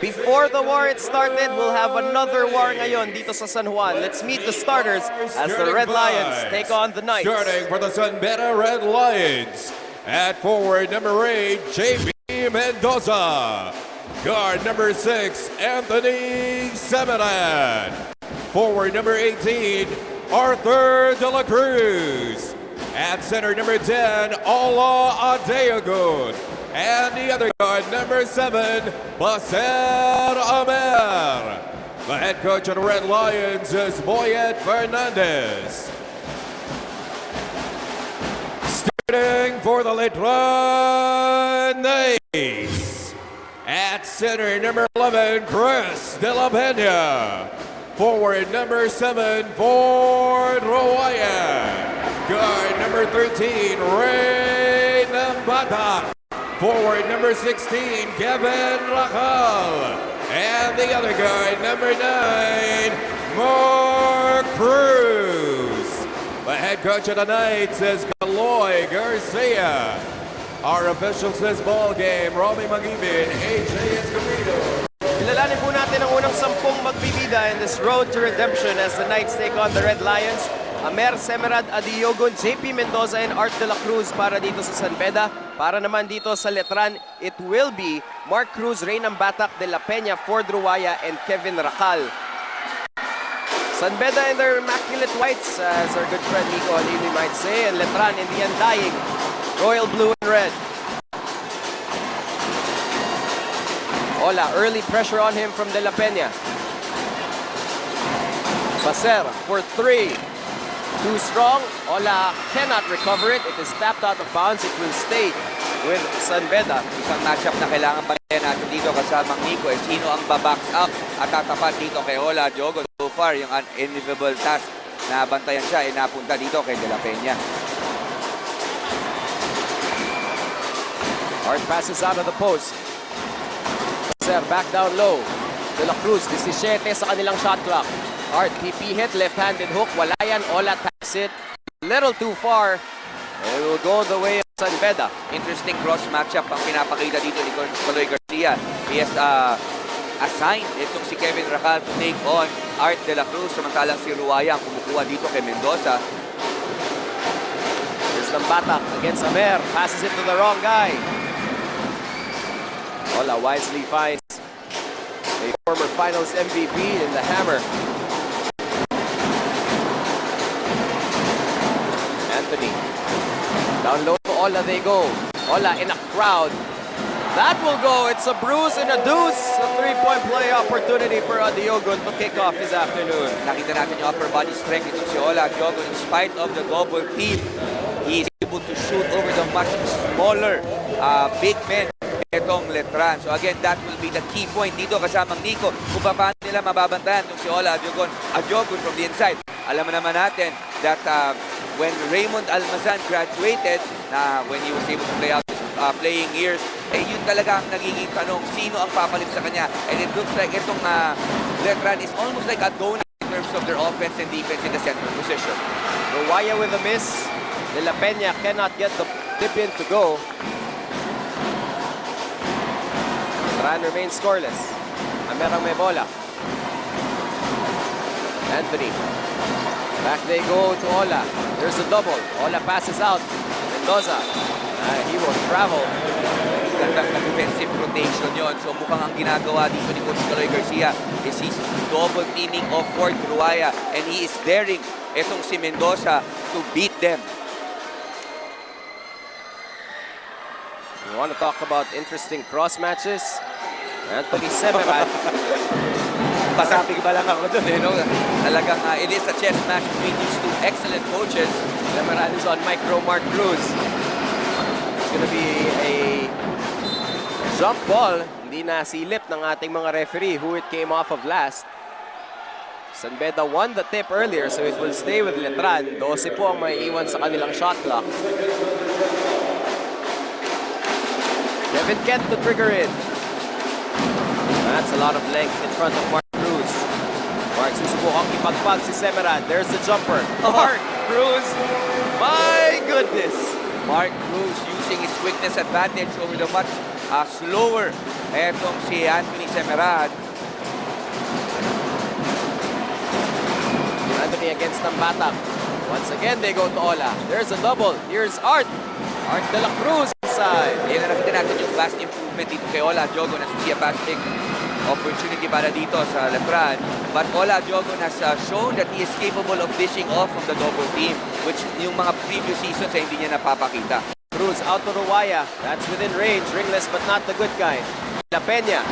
before the war it started, we'll have another war ngayon dito sa San Juan. Let's meet the starters as the Red Lions take on the Knights. Starting for the San Beda Red Lions. At forward, number 8, JB Mendoza. Guard number 6, Anthony Sebastian. Forward number 18, Arthur De La Cruz. At center number 10, Ola Adeagun. And the other guard, number 7, Baser Amer. The head coach of the Red Lions is Boyet Fernandez. Starting for the Letran Sept.13. At center, number 11, Chris De La Peña. Forward, number 7, Ford Roaya. Guard, number 13, Ray Nambata. Forward, number 16, Kevin Rakal. And the other guard, number 9, Mark Cruz. The head coach of the Knights is Kaloy Garcia. Our officials this ball game, Romy Magibin, AJ Escobedo. Ilalanin po natin ang unang 10 magbibida in this road to redemption as the Knights take on the Red Lions. Amer, Semerad, Adiogun, JP Mendoza, and Art De La Cruz para dito sa San Beda. Para naman dito sa Letran, it will be Mark Cruz, Reynam Batak, De La Peña, Ford Ruaya, and Kevin Rakal. San Beda in their immaculate whites, as our good friend Nico Alili might say, and Letran in the undying royal blue and red. Ola, early pressure on him from De La Peña. Baser for 3. Too strong. Ola cannot recover it. It is tapped out of bounds. It will stay with San Beda. Isang matchup na kailangan bantayan natin dito kasamang Nico ay sino ang babox up at tatapat dito kay Ola Diogo. So far, yung unenviable task na bantayan siya ay napunta dito kay De La Peña. Art passes out of the post. Baser back down low. De La Cruz, 17 sa kanilang shot clock. Art, TP hit, left-handed hook. Wala yan. Ola taps it. Little too far. And it will go the way of San Beda. Interesting cross matchup ang pinapakita dito ni Coloy Garcia. He has assigned itong si Kevin Rakal to take on Art De La Cruz. Samantalang si Ruaya ang kumukuha dito kay Mendoza. Here's Batak against Amer. Passes it to the wrong guy. Ola wisely finds a former finals MVP in the hammer. Anthony. Down low to Ola they go. Ola in a crowd. That will go. It's a bruise and a deuce. A 3-point play opportunity for Adiogun to kick off his afternoon. Nakita natin yung upper body strength ito si Ola Diogo. In spite of the double team, he is able to shoot over the much smaller big men itong Letran. So again, that will be the key point dito kasamang Nico kung paano nila mababantayan itong si Ola Adiogun from the inside. Alam naman natin that when Raymond Almazan graduated, when he was able to play out his playing years, yun talaga ang nagiging tanong, sino ang papalit sa kanya? And it looks like itong Letran is almost like a donut in terms of their offense and defense in the center position. Ruaya with a miss. De La Peña cannot get the tip in to go. Letran remains scoreless. Amerang may bola. Anthony. Back they go to Ola. There's a double. Ola passes out. Mendoza. He will travel. Gandang defensive rotation yon. So mukhang ang ginagawa dito ni Coach Caloy Garcia is he's double teaming of Fort Ruaya and he is daring itong si Mendoza to beat them. You want to talk about interesting cross matches? Anthony Semerad. Pasapig ba lang ako dun no? Talagang it is a chess match between these two excellent coaches. Semerad is on micro Mark Cruz. It's gonna be a jump ball. Hindi na silip ng ating mga referee who it came off of last. San Beda won the tip earlier, so it will stay with Letran. 12 po ang may iwan sa kanilang shot clock. Kevin Kent to trigger it. That's a lot of length in front of Mark Cruz. Mark susubukang ipagpag si Semerad. There's the jumper. Mark Cruz. My goodness. Mark Cruz using his quickness advantage over the much slower. Etong si Anthony Semerad. Anthony against Batak. Once again, they go to Ola. There's a double. Here's Art. Art de la Cruz inside. Yan na nakita natin yung vast improvement dito kay Ola Jogon as we see a fast pick opportunity para dito sa Letran. But Ola Jogon has shown that he is capable of dishing off from the double team, which yung mga previous seasons ay hindi niya napapakita. Cruz out to Ruwaya. That's within range. Ringless but not the good kind. La Peña.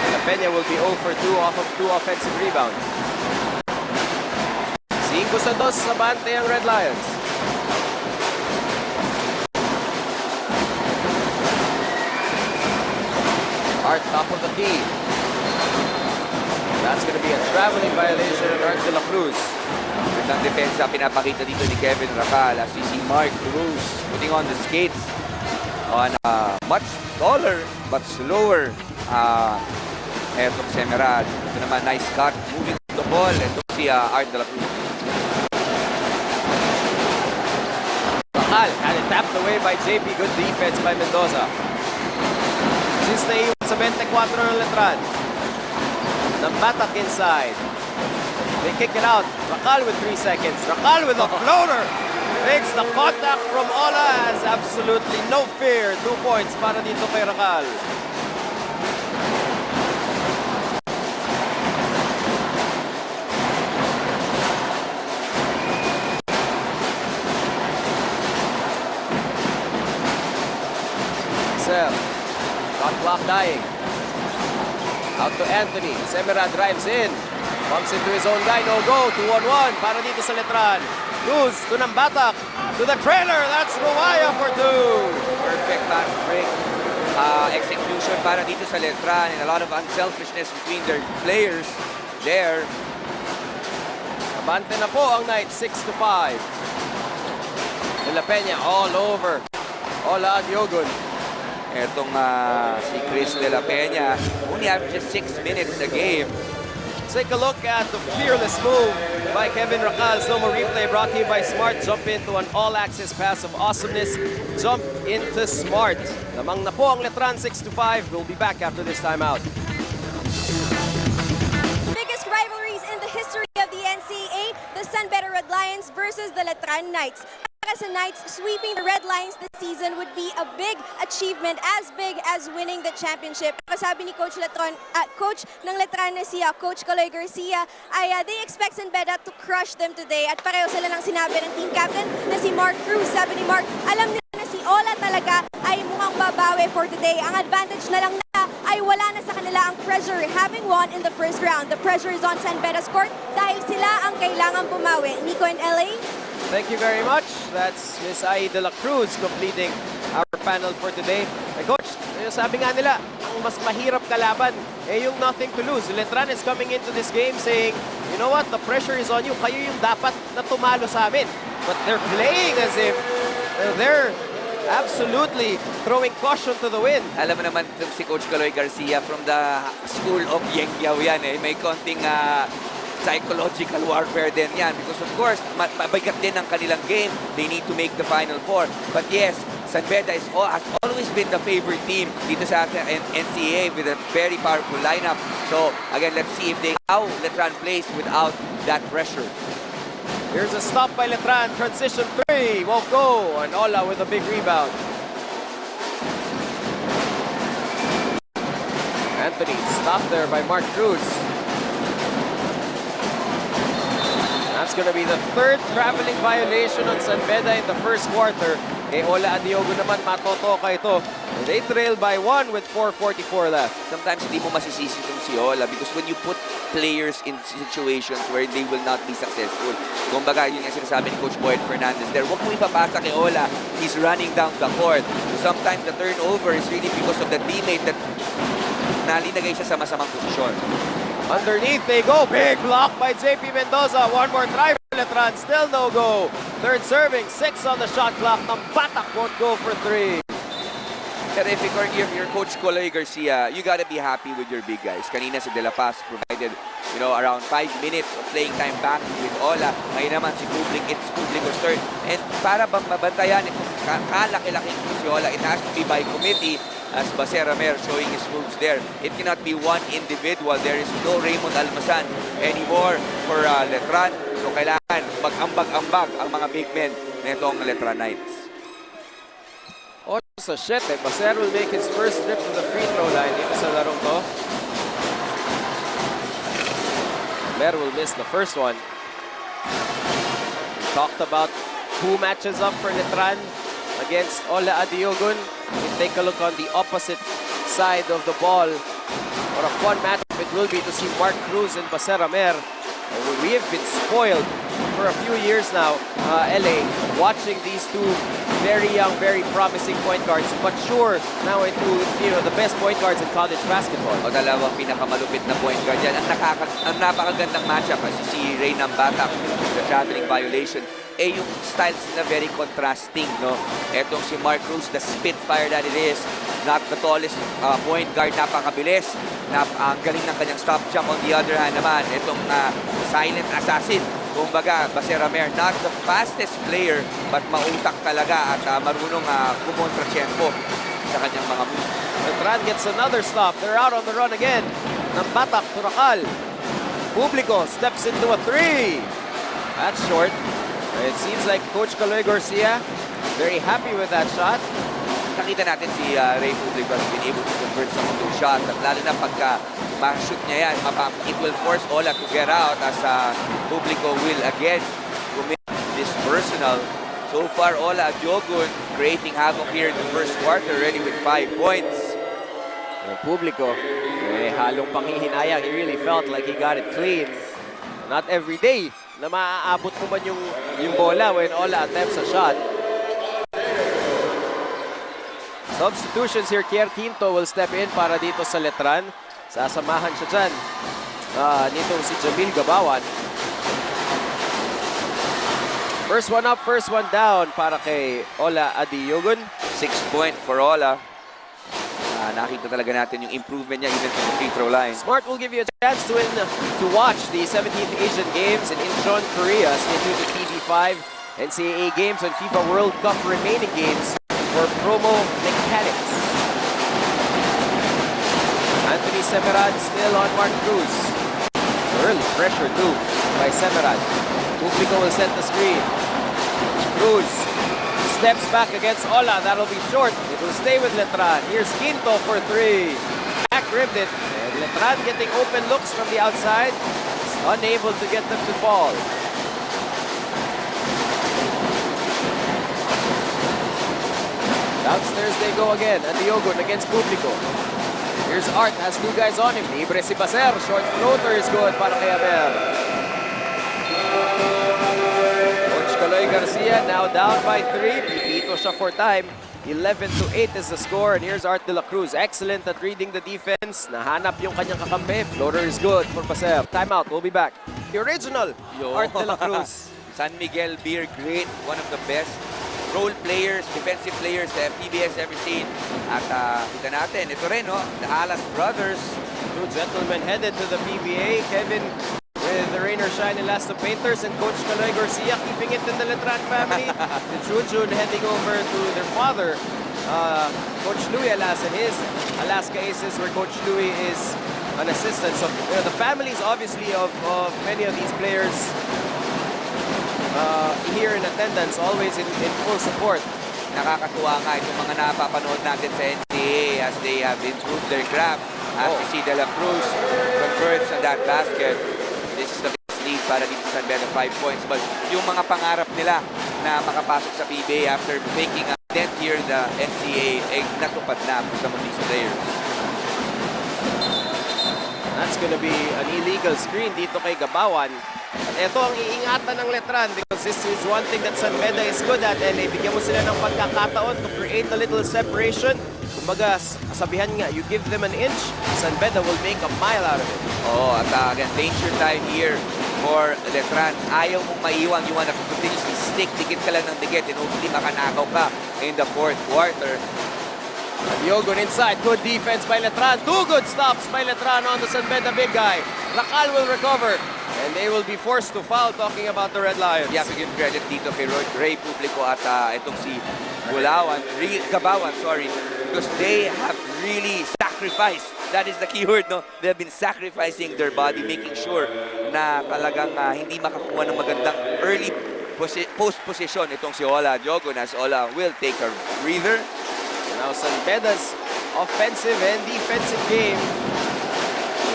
La Peña will be 0 for 2 off of 2 offensive rebounds. 5-2 sa bante ang Red Lions. Art top of the key. That's going to be a traveling violation on Art de la Cruz. Ang depensa pinapakita dito ni Kevin Racal as we see Mark Cruz putting on the skates on a much taller but slower etong Semerad. Ito naman, nice cut, moving the ball. Ito si Art de la Cruz. Racal had it tapped away by JP. Good defense by Mendoza. Since naiwan sa 24 ng Letran. Batak inside. They kick it out. Racal with 3 seconds. Racal with a floater. Makes the contact from Ola. Has absolutely no fear. 2 points para dito kay Racal. Sel. Shot clock dying. Out to Anthony. Semera drives in. Bumps into his own guy. No go. 2-on-1 para dito sa Letran. Cruz to Batak. To the trailer. That's Ruwaya for 2. Perfect pass break execution para dito sa Letran, and a lot of unselfishness between their players there. Abante na po ang Knights. 6-5. De La Peña all over. Ola Diogun. Etong si Chris De La Peña only averages 6 minutes a game. Take a look at the fearless move by Kevin Racal. Slow-mo replay brought to you by Smart. Jump into an all-access pass of awesomeness. Jump into Smart. Lamang na po ang Letran 6-5. We'll be back after this timeout. Biggest rivalries in the history of the NCAA, the San Beda Red Lions versus the Letran Knights. Para sa Knights, sweeping the Red Lions this season would be a big achievement, as big as winning the championship. Sabi ni Coach ng Letran na siya, Coach Garcia, ay they expect San Beda to crush them today. At pareho sila ng sinabi ng team captain na si Mark Cruz. Sabi ni Mark, alam nila na si Ola talaga ay mukhang babawi for today. Ang advantage na lang na ay wala na sa kanila ang pressure having won in the first round. The pressure is on San Beda's court dahil sila ang kailangang bumawi. Nico and LA? Thank you very much. That's Miss Ai de la Cruz completing our panel for today. Hey, Coach, sabi nga nila, ang mas mahirap kalaban yung nothing to lose. Letran is coming into this game saying, you know what, the pressure is on you. Kayo yung dapat na tumalo sa amin. But they're playing as if they're absolutely throwing caution to the wind. Alam mo naman si Coach Garcia from the school of Yengyao yan eh. May konting psychological warfare din yan because of course mabigat din ang kanilang game. They need to make the Final Four. But yes, San Beda has always been the favorite team dito sa NCAA with a very powerful lineup. So again, let's see if how Letran plays without that pressure. Here's a stop by Letran. Transition 3 won't go. And Ola with a big rebound. Anthony stopped there by Mark Cruz. That's going to be the 3rd traveling violation on San Beda in the first quarter. Ola Adiogo naman matotoka ito. They trail by 1 with 4:44 left. Sometimes hindi mo masisisi itong si Ola because when you put players in situations where they will not be successful. Kumbaga, yun yung sinasabi ni Coach Boyd Fernandez there. Huwag mo ipapasa kay Ola. He's running down the court. So sometimes the turnover is really because of the teammate that nalinagay siya sa masamang posisyon. Underneath they go. Big block by JP Mendoza. One more try for Letran. Still no go. 3rd serving. 6 on the shot clock. Batak won't go for 3. Pero if you're Coach Colegio Garcia, you gotta be happy with your big guys. Kanina si De La Paz provided, around 5 minutes of playing time back with Ola. Ngayon naman si it's Publico's turn. And para bang mabantayan itong kalaki-laking si Ola, it has to be by committee, as Baseramer showing his moves there. It cannot be one individual. There is no Raymond Almasan anymore for Letran. So kailangan mag-ambag-ambag ang mga big men nitong Letran Knights. Sa shit, Baser will make his first trip to the free throw line dito sa larong to. Mer will miss the first one. We talked about who matches up for Letran against Ola Adiogun. We take a look on the opposite side of the ball. What a fun matchup it will be to see Mark Cruz and Basera Mer. We have been spoiled for a few years now, LA, watching these two very young, very promising point guards, but sure, now into the best point guards in college basketball. O dalawang pinakamalupit na point guard yan. Ang napakagandang matchup kasi si Reynam Batak, the traveling violation, yung styles na very contrasting, no? Etong si Mark Cruz, the spitfire that it is, not the tallest point guard, napakabilis. Ang galing ng kanyang stop jump. On the other hand naman, itong silent assassin. Kumbaga, Basera Mer, not the fastest player, but mautak talaga at marunong kumontra-tiyempo sa kanyang mga moves. Letran gets another stop. They're out on the run again. Ng Batak, Turakal. Publico steps into a three. That's short. It seems like Coach Caloy Garcia very happy with that shot. Nakita natin si Ray Publico has been able to convert some of those shots. At lalo na pagka ma-shoot niya yan, it will force Ola to get out as Publico will again commit this personal. So far, Ola Adiogun creating havoc here in the first quarter already with 5 points. Publico, halong panghihinayang. He really felt like he got it clean. Not every day na maaabot mo man yung bola when Ola attempts a shot. Substitutions here, Kier Quinto will step in para dito sa Letran. Sasamahan siya dyan nitong si Jamil Gabawan. First one up, first one down para kay Ola Adiogun. 6 point for Ola. Nakita talaga natin yung improvement niya even from the free throw line. Smart will give you a chance to watch the 17th Asian Games in Incheon, Korea. Stay tuned to TV5, NCAA Games and FIFA World Cup remaining games for promo mechanics. Anthony Semerad still on Mark Cruz. Early pressure too by Semerad. Publico will set the screen. Cruz steps back against Ola. That'll be short. It will stay with Letran. Here's Quinto for 3. Back ribbed it. And Letran getting open looks from the outside. Unable to get them to fall. Downstairs they go again. Adiogun against Publico. Here's Art, has 2 guys on him. Libre si Baser. Short floater is good para kay Aber. Coach Caloy Garcia now down by 3. Pipito siya for time. 11-8 is the score. And here's Art de la Cruz. Excellent at reading the defense. Nahanap yung kanyang kakampi. Floater is good for Baser. Timeout. We'll be back. The original Art de la Cruz. San Miguel Beer, great. One of the best role players, defensive players that PBS ever seen. At kita natin, ito rin, no? The Alas brothers. 2 gentlemen headed to the PBA. Kevin with the Rain or Shine Elasto Painters and Coach Caloy Garcia keeping it in the Letran family. The Chujun heading over to their father, Coach Louie Alas and his Alaska Aces, where Coach Louie is an assistant. So the families obviously of many of these players here in attendance, always in full support. Nakakatuwa nga itong mga napapanood natin sa NCAA as they have improved their craft. As we see De La Cruz converts on that basket. This is the best lead para dito sa Beda, 5 points. But yung mga pangarap nila na makapasok sa PBA after making a dent here in the NCAA, ay natupad na for some of these players. That's gonna be an illegal screen dito kay Gabawan. At ito ang iingatan ng Letran because this is one thing that San Beda is good at. And bigyan mo sila ng pagkakataon to create a little separation. Kumbaga, sabihan nga, you give them an inch, San Beda will make a mile out of it. Oh, at again, danger time here for Letran. Ayaw mong maiwan, you wanna continuously stick, dikit ka lang ng dikit, and hopefully makanakaw ka in the 4th quarter. Diogon inside. Good defense by Letran. Two good stops by Letran on the San Beda big guy. Racal will recover. And they will be forced to foul, talking about the Red Lions. Yeah, to give credit dito kay Ray Publico at itong si Gabawan, because they have really sacrificed. That is the key word, no? They have been sacrificing their body, making sure na talagang hindi makakuha ng magandang early post position itong si Ola Diogon, as Ola will take a breather. Now San Beda's offensive and defensive game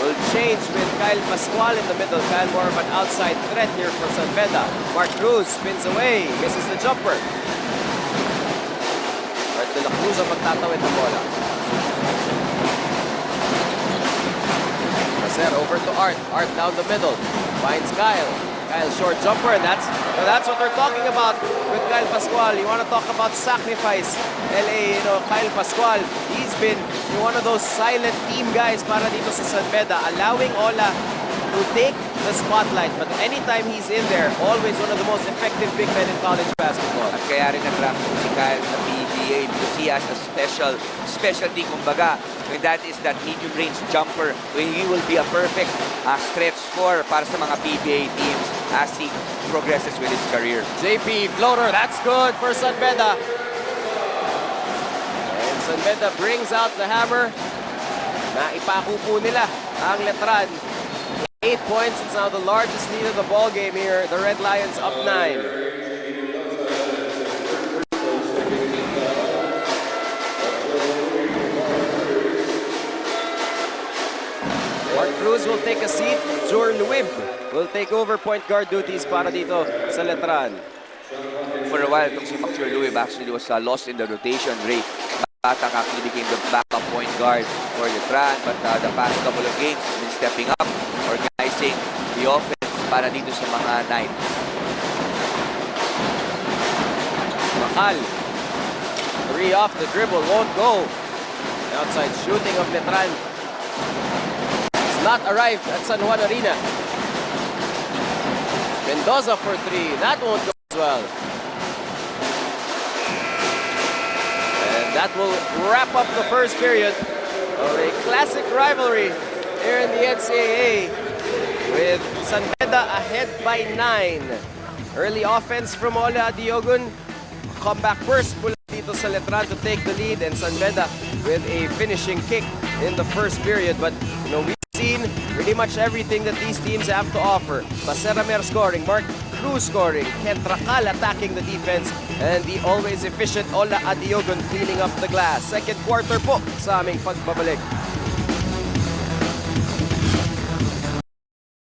will change with Kyle Pascual in the middle. Kyle more of an outside threat here for San Beda. Mark Cruz spins away, misses the jumper. Art de la Cruz ang magtatawid ng bola. Maser over to Art. Art down the middle. Finds Kyle. Kyle short jumper. That's what we're talking about with Kyle Pascual. You want to talk about sacrifice. LA, Kyle Pascual, he's been one of those silent team guys para dito sa San Beda, allowing Ola to take the spotlight. But anytime he's in there, always one of the most effective big men in college basketball. At kaya rin na-draft si Kyle sa PBA because he has a specialty, kumbaga. And that is that medium-range jumper, when he will be a perfect stretch scorer para sa mga PBA teams as he progresses with his career. JP floater, that's good for San Beda. And San Beda brings out the hammer. Naipako po nila ang Letran. 8 points, it's now the largest lead of the ball game here. The Red Lions up 9. Cruz will take a seat. Jor Luib will take over point guard duties para dito sa Letran. For a while, itong si Macture Luib actually was lost in the rotation rate. Batang actually became the backup point guard for Letran, but the past couple of games, he's been stepping up, organizing the offense para dito sa mga Knights. Racal. 3 off the dribble, won't go. Outside shooting of Letran not arrived at San Juan Arena. Mendoza for 3. That won't go as well. And that will wrap up the first period of a classic rivalry here in the NCAA, with San Beda ahead by 9. Early offense from Ola Diogon. Comeback burst mula dito sa Letran to take the lead, and San Beda with a finishing kick in the first period. But we've seen pretty much everything that these teams have to offer. Paseramer scoring, Mark Cruz scoring, Kent Racal attacking the defense, and the always efficient Ola Diogon cleaning up the glass. Second quarter po sa aming pagbabalik.